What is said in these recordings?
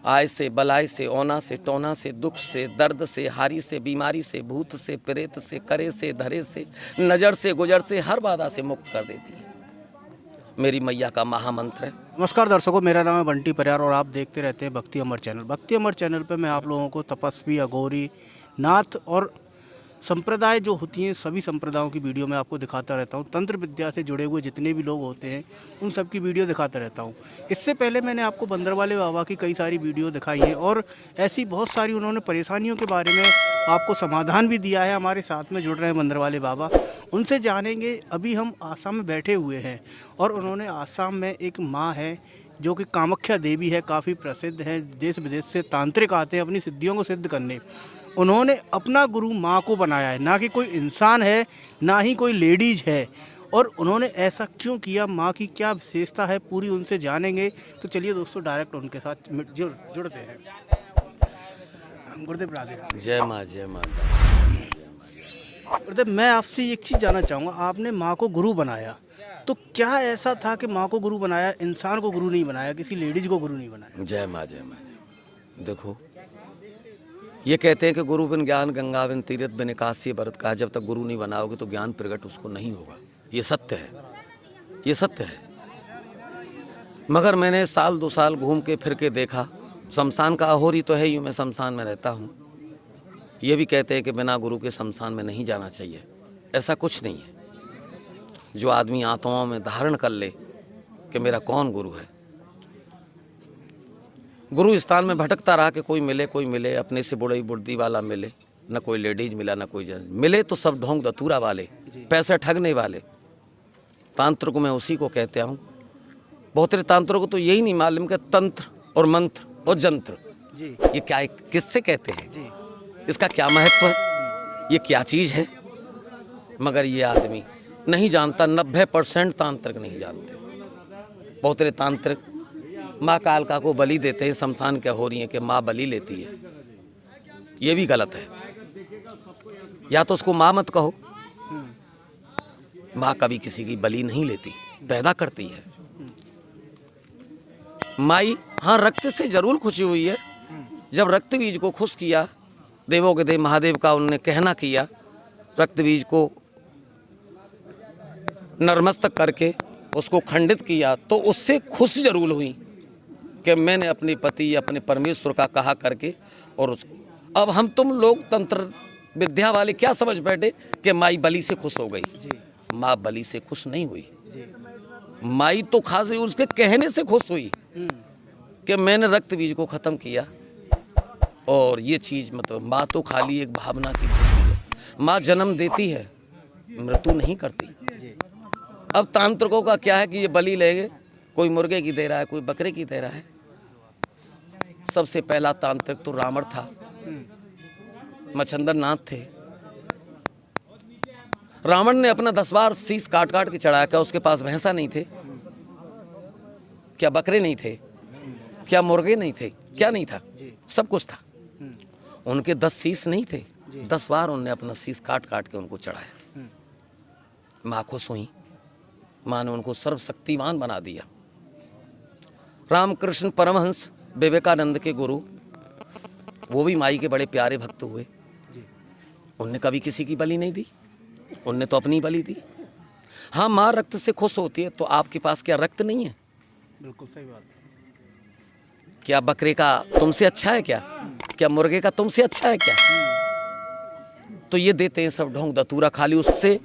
आय से, बलाय से, औना से, टोना से, दुख से, दर्द से, हारी से, बीमारी से, भूत से, प्रेत से, करे से, धरे से, नज़र से, गुजर से, हर बाधा से मुक्त कर देती है। मेरी मैया का महामंत्र है। नमस्कार दर्शकों, मेरा नाम है बंटी परियार और आप देखते रहते हैं भक्ति अमर चैनल। भक्ति अमर चैनल पे मैं आप लोगों को तपस्वी, अघोरी, नाथ और संप्रदाय जो होती हैं सभी संप्रदायों की वीडियो मैं आपको दिखाता रहता हूं। तंत्र विद्या से जुड़े हुए जितने भी लोग होते हैं उन सब की वीडियो दिखाता रहता हूं। इससे पहले मैंने आपको बंदरवाले बाबा की कई सारी वीडियो दिखाई हैं और ऐसी बहुत सारी उन्होंने परेशानियों के बारे में आपको समाधान भी दिया है। हमारे साथ में जुड़ रहे हैं बंदरवाले बाबा, उनसे जानेंगे। अभी हम आसाम में बैठे हुए हैं और उन्होंने आसाम में एक माँ है जो कि कामाख्या देवी है, काफ़ी प्रसिद्ध है। देश विदेश से तांत्रिक आते हैं अपनी सिद्धियों को सिद्ध करने। उन्होंने अपना गुरु माँ को बनाया है, ना कि कोई इंसान है, ना ही कोई लेडीज है। और उन्होंने ऐसा क्यों किया, माँ की क्या विशेषता है, पूरी उनसे जानेंगे। तो चलिए दोस्तों डायरेक्ट उनके साथ जुड़ते हैं। गुरुदेव राधे राधे। जय माँ, जय माँ। गुरुदेव, मैं आपसे एक चीज़ जानना चाहूँगा, आपने माँ को गुरु बनाया तो क्या ऐसा था कि माँ को गुरु बनाया, इंसान को गुरु नहीं बनाया, किसी लेडीज को गुरु नहीं बनाया? जय माँ, जय माँ। देखो, ये कहते हैं कि गुरु बिन ज्ञान गंगा बिन तीरथ बिन काशी भरत का। जब तक गुरु नहीं बनाओगे तो ज्ञान प्रकट उसको नहीं होगा। ये सत्य है, ये सत्य है। मगर मैंने साल 2 साल घूम के फिर के देखा, शमशान का अहोरी तो है ही, मैं शमशान में रहता हूँ। ये भी कहते हैं कि बिना गुरु के शमशान में नहीं जाना चाहिए। ऐसा कुछ नहीं है। जो आदमी आत्माओं में धारण कर ले कि मेरा कौन गुरु है, गुरु स्थान में भटकता रहा कि कोई मिले, अपने से बुढ़ई बुढ़ी वाला मिले, न कोई लेडीज मिला, न कोई जेंट्स मिले, तो सब ढोंग दतूरा वाले, पैसे ठगने वाले। तांत्रिक में उसी को कहते हूँ। बहुत सारे तांत्रिक को तो यही नहीं मालूम कि तंत्र और मंत्र और जंत्र ये क्या है, किससे कहते हैं, इसका क्या महत्व है, ये क्या चीज़ है। मगर ये आदमी नहीं जानता। 90% तांत्रिक नहीं जानते। बहुत सारे तांत्रिक माँ कालका को बलि देते हैं, शमशान क्या हो रही है कि माँ बलि लेती है। ये भी गलत है। या तो उसको माँ मत कहो। माँ कभी किसी की बलि नहीं लेती, पैदा करती है। माई हाँ, रक्त से जरूर खुशी हुई है। जब रक्त बीज को खुश किया, देवों के देव महादेव का उन्होंने कहना किया, रक्त बीज को नरमस्तक करके उसको खंडित किया, तो उससे खुश जरूर हुई कि मैंने अपने पति अपने परमेश्वर का कहा करके। और उसको अब हम तुम लोग तंत्र विद्या वाले क्या समझ बैठे कि माई बलि से खुश हो गई। माँ बलि से खुश नहीं हुई। माई तो खास उसके कहने से खुश हुई कि मैंने रक्त बीज को खत्म किया। और ये चीज़ मतलब माँ तो खाली एक भावना की होती है। माँ जन्म देती है, मृत्यु नहीं करती। अब तांत्रिकों का क्या है कि ये बलि लेंगे, कोई मुर्गे की दे रहा है, कोई बकरे की दे रहा है। सबसे पहला तांत्रिक तो रावण था, मच्छंदर नाथ थे। रावण ने अपना 10 बार शीश काट काट के चढ़ाया। क्या उसके पास भैंसा नहीं थे, क्या बकरे नहीं थे, क्या मुर्गे नहीं थे, क्या नहीं था, सब कुछ था। उनके 10 शीश नहीं थे, 10 बार उन्होंने अपना शीश काट काट के उनको चढ़ाया। माँ खुश हुई। माँ ने उनको सर्वशक्तिमान बना दिया। रामकृष्ण परमहंस विवेकानंद के गुरु, वो भी माई के बड़े प्यारे भक्त हुए। उनने कभी किसी की बलि नहीं दी, उनने तो अपनी बलि दी। हाँ, माँ रक्त से खुश होती है, तो आपके पास क्या रक्त नहीं है? बिल्कुल सही बात। क्या बकरे का तुमसे अच्छा है? क्या मुर्गे का तुमसे अच्छा है? क्या तो ये देते हैं सब ढोंग दतूरा। खाली उससे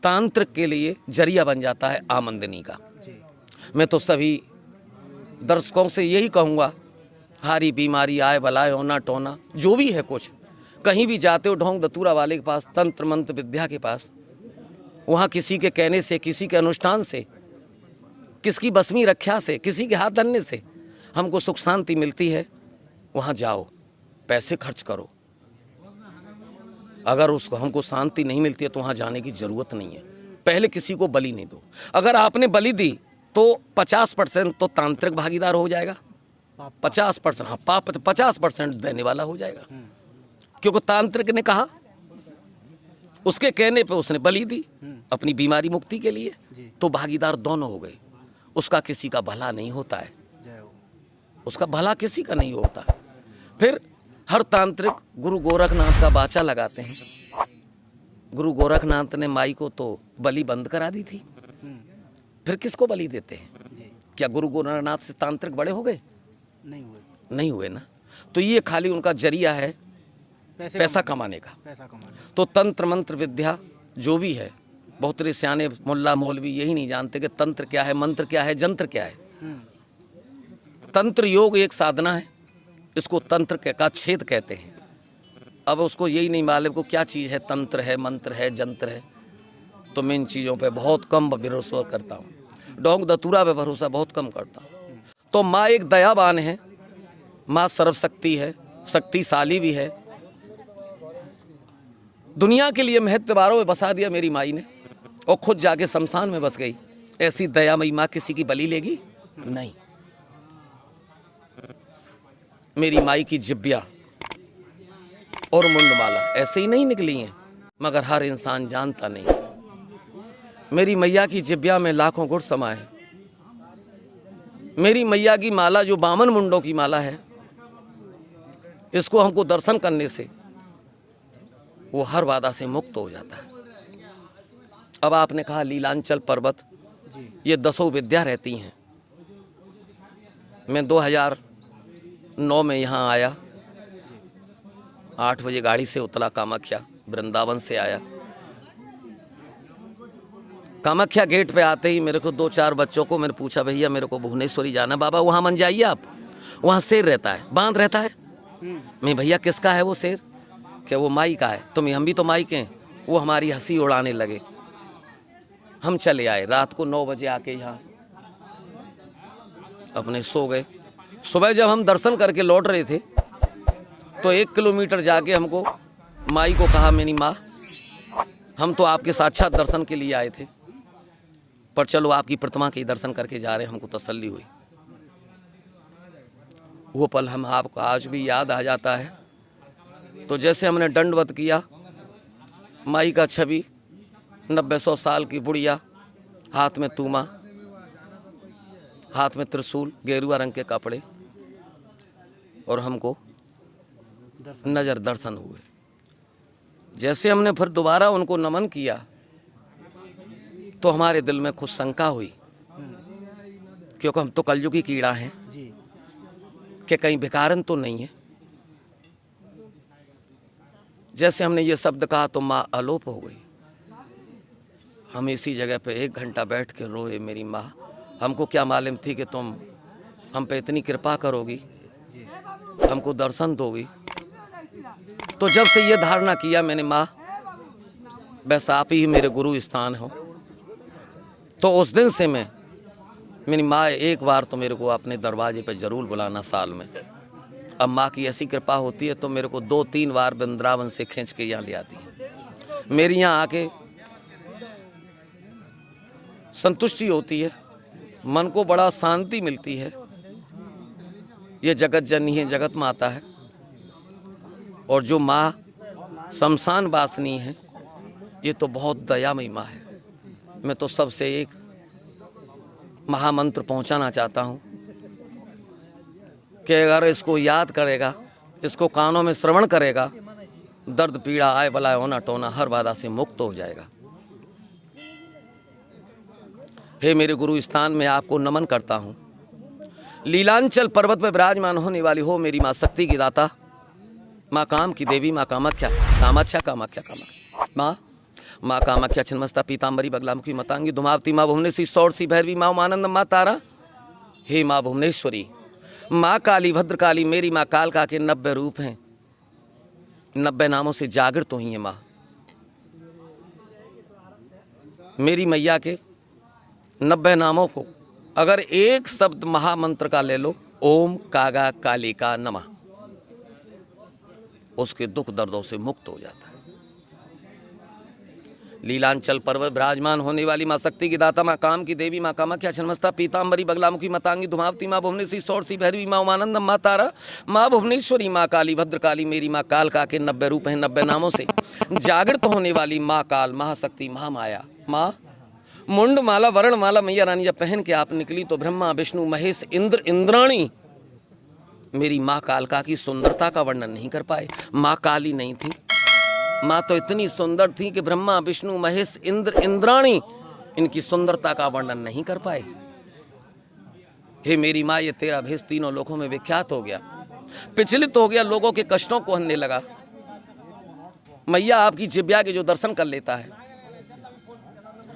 तांत्रिक के लिए जरिया बन जाता है आमदनी का। मैं तो सभी दर्शकों से यही कहूँगा, हारी बीमारी आए बलाए होना टोना जो भी है, कुछ कहीं भी जाते हो ढोंग दतूरा वाले के पास, तंत्र मंत्र विद्या के पास, वहाँ किसी के कहने से, किसी के अनुष्ठान से, किसकी बसमी रक्षा से, किसी के हाथ धरने से हमको सुख शांति मिलती है। वहाँ जाओ, पैसे खर्च करो। अगर उसको हमको शांति नहीं मिलती है तो वहाँ जाने की ज़रूरत नहीं है। पहले किसी को बलि नहीं दो। अगर आपने बलि दी तो 50% तो तांत्रिक भागीदार हो जाएगा, 50%, हाँ 50% देने वाला हो जाएगा। क्योंकि तांत्रिक ने कहा, उसके कहने पे उसने बलि दी अपनी बीमारी मुक्ति के लिए, तो भागीदार दोनों हो गए। उसका किसी का भला नहीं होता है। उसका भला किसी का नहीं होता। फिर हर तांत्रिक गुरु गोरखनाथ का बाचा लगाते हैं। गुरु गोरखनाथ ने माई को तो बलि बंद करा दी थी, फिर किसको बलि देते हैं? क्या गुरु गोरखनाथ से तांत्रिक बड़े हो गए? नहीं हुए ना। तो ये खाली उनका जरिया है पैसा कमाने का। तो तंत्र मंत्र विद्या जो भी है, बहुत रे सियाने मुल्ला मौलवी यही नहीं जानते कि तंत्र क्या है, मंत्र क्या है, जंत्र क्या है। तंत्र योग एक साधना है, इसको तंत्र का छेद कहते हैं। अब उसको यही नहीं मालूम को क्या चीज़ है, तंत्र है, मंत्र है, जंत्र है। तो मैं इन चीज़ों पे बहुत कम भरोसा करता हूँ, डोंग दतूरा पे भरोसा बहुत कम करता हूँ। तो माँ एक दयावान है, माँ सर्वशक्ति है, शक्तिशाली भी है। दुनिया के लिए महत्वारों में बसा दिया मेरी माई ने, और खुद जाके शमशान में बस गई। ऐसी दयामयी माँ किसी की बलि लेगी? नहीं। मेरी माई की जिब्या और मुंडमाला ऐसे ही नहीं निकली हैं, मगर हर इंसान जानता नहीं। मेरी मैया की जिब्या में लाखों गुण समाए। मेरी मैया की माला जो 52 मुंडों की माला है, इसको हमको दर्शन करने से वो हर बाधा से मुक्त हो जाता है। अब आपने कहा लीलांचल पर्वत, ये 10 विद्या रहती हैं। मैं 2009 में यहाँ आया, 8 बजे गाड़ी से उतरा कामाख्या, वृंदावन से आया। कामाख्या गेट पे आते ही मेरे को 2-4 बच्चों को मैंने पूछा, भैया मेरे को भुवनेश्वरी जाना। बाबा वहाँ मन जाइए आप, वहाँ शेर रहता है, बांध रहता है। मैं भैया किसका है वो शेर? क्या वो माई का है? तो हम भी तो माई के हैं। वो हमारी हंसी उड़ाने लगे। हम चले आए, रात को 9 बजे आके यहाँ अपने सो गए। सुबह जब हम दर्शन करके लौट रहे थे तो 1 किलोमीटर जाके हमको माई को कहा, मेरी माँ हम तो आपके साक्षात दर्शन के लिए आए थे, पर चलो आपकी प्रतिमा के दर्शन करके जा रहे हैं। हमको तसल्ली हुई। वो पल हम आपको आज भी याद आ जाता है। तो जैसे हमने दंडवत किया, माई का छवि 90-100 साल की बुढ़िया, हाथ में तूमा, हाथ में त्रिशूल, गेरुआ रंग के कपड़े, और हमको नजर दर्शन हुए। जैसे हमने फिर दोबारा उनको नमन किया तो हमारे दिल में कुछ शंका हुई, क्योंकि हम तो कलयुगी कीड़ा हैं कि कहीं विकारन तो नहीं है। जैसे हमने ये शब्द कहा तो माँ अलोप हो गई। हम इसी जगह पे 1 घंटा बैठ के रोए। मेरी माँ, हमको क्या मालूम थी कि तुम हम पे इतनी कृपा करोगी, हमको दर्शन दोगी। तो जब से ये धारणा किया मैंने, माँ बस आप ही मेरे गुरु स्थान हो, तो उस दिन से मैं, मेरी माँ एक बार तो मेरे को अपने दरवाजे पे ज़रूर बुलाना साल में। अब माँ की ऐसी कृपा होती है तो मेरे को 2-3 बार वृंदावन से खींच के यहाँ ले आती है। मेरी यहाँ आके संतुष्टि होती है, मन को बड़ा शांति मिलती है। ये जगत जननी है, जगत माता है, और जो माँ शमशान वासिनी है, ये तो बहुत दयामयी माँ है। मैं तो सबसे एक महामंत्र पहुंचाना चाहता हूं कि अगर इसको याद करेगा, इसको कानों में श्रवण करेगा, दर्द पीड़ा आए बलाए होना टोना हर बाधा से मुक्त हो जाएगा। हे मेरे गुरु स्थान में आपको नमन करता हूं। लीलांचल पर्वत पर विराजमान होने वाली हो मेरी माँ शक्ति की दाता, माँ काम की देवी, माँ कामाख्या, माँ कामाख्या छिन्नमस्ता पीताम्बरी बगलामुखी मतांगी धुमावती, माँ भुवनेश्वरी सौरसी भैरवी, माँ उमानंद, माँ तारा। हे माँ भुवनेश्वरी, माँ काली, भद्रकाली, मेरी माँ कालका के 90 रूप हैं, 90 नामों से जागृत हुई हैं। माँ मेरी मैया के 90 नामों को अगर एक शब्द महामंत्र का ले लो, ओम कागा कालिका नमः, उसके दुख दर्दों से मुक्त हो जाता है। लीलांचल पर्वत विराजमान होने वाली माँ शक्ति की दाता, माँ काम की देवी, माँ कामाख्या छिन्नमस्ता पीताम्बरी बगलामुखी मतांगी धुमावती, माँ भुवनेश्वरी सौरसी भैरवी, माँ उमानंदम, माँ तारा, माँ भुवनेश्वरी, माँ काली, भद्रकाली, मेरी माँ कालका के 90 रूप हैं, 90 नामों से जागृत होने वाली माँ काल, महाशक्ति, महामाया, माँ मुंड माला, वर्ण माला मैया रानी जब पहन के आप निकली तो ब्रह्मा, विष्णु, महेश, इंद्र, इंद्राणी मेरी माँ कालका की सुंदरता का वर्णन नहीं कर पाए। माँ काली नहीं थी, माँ तो इतनी सुंदर थी कि ब्रह्मा विष्णु महेश इंद्र इंद्राणी इनकी सुंदरता का वर्णन नहीं कर पाए। हे मेरी माँ, ये तेरा भेष तीनों लोकों में विख्यात हो गया, विचलित हो गया, लोगों के कष्टों को हरने लगा। मैया आपकी जिब्या के जो दर्शन कर लेता है,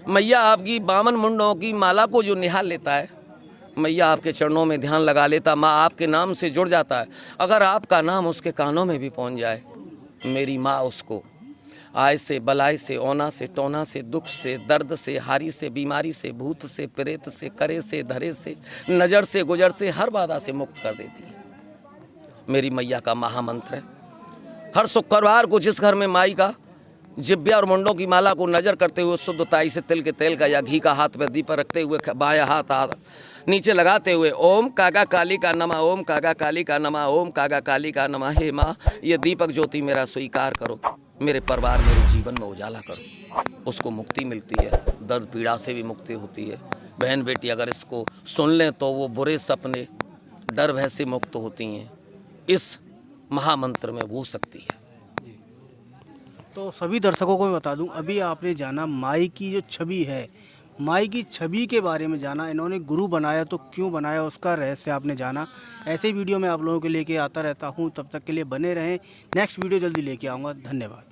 मैया आपकी बामन मुंडों की माला को जो निहाल लेता है, मैया आपके चरणों में ध्यान लगा लेता, माँ आपके नाम से जुड़ जाता है, अगर आपका नाम उसके कानों में भी पहुंच जाए, मेरी माँ उसको आय से, बलाय से, ओना से, टोना से, दुख से, दर्द से, हारी से, बीमारी से, भूत से, प्रेत से, करे से, धरे से, नज़र से, गुजर से, हर बाधा से मुक्त कर देती है। मेरी मैया का महामंत्र है। हर शुक्रवार को जिस घर में माई का जिब्या और मुंडों की माला को नजर करते हुए शुद्ध ताई से तिल के तेल का या घी का हाथ में दीपक रखते हुए बायां हाथ नीचे लगाते हुए ओम कागा काली का नमः, ओम कागा काली का नमः, ओम कागा काली का नमः, हे माँ ये दीपक ज्योति मेरा स्वीकार करो, मेरे परिवार मेरे जीवन में उजाला करो, उसको मुक्ति मिलती है, दर्द पीड़ा से भी मुक्ति होती है। बहन बेटी अगर इसको सुन लें तो वो बुरे सपने डर भय से मुक्त होती हैं। इस महामंत्र में वो शक्ति है। तो सभी दर्शकों को मैं बता दूं, अभी आपने जाना माई की जो छवि है, माई की छवि के बारे में जाना, इन्होंने गुरु बनाया तो क्यों बनाया उसका रहस्य आपने जाना। ऐसे ही वीडियो मैं आप लोगों के लेके आता रहता हूं, तब तक के लिए बने रहें। नेक्स्ट वीडियो जल्दी लेके आऊँगा। धन्यवाद।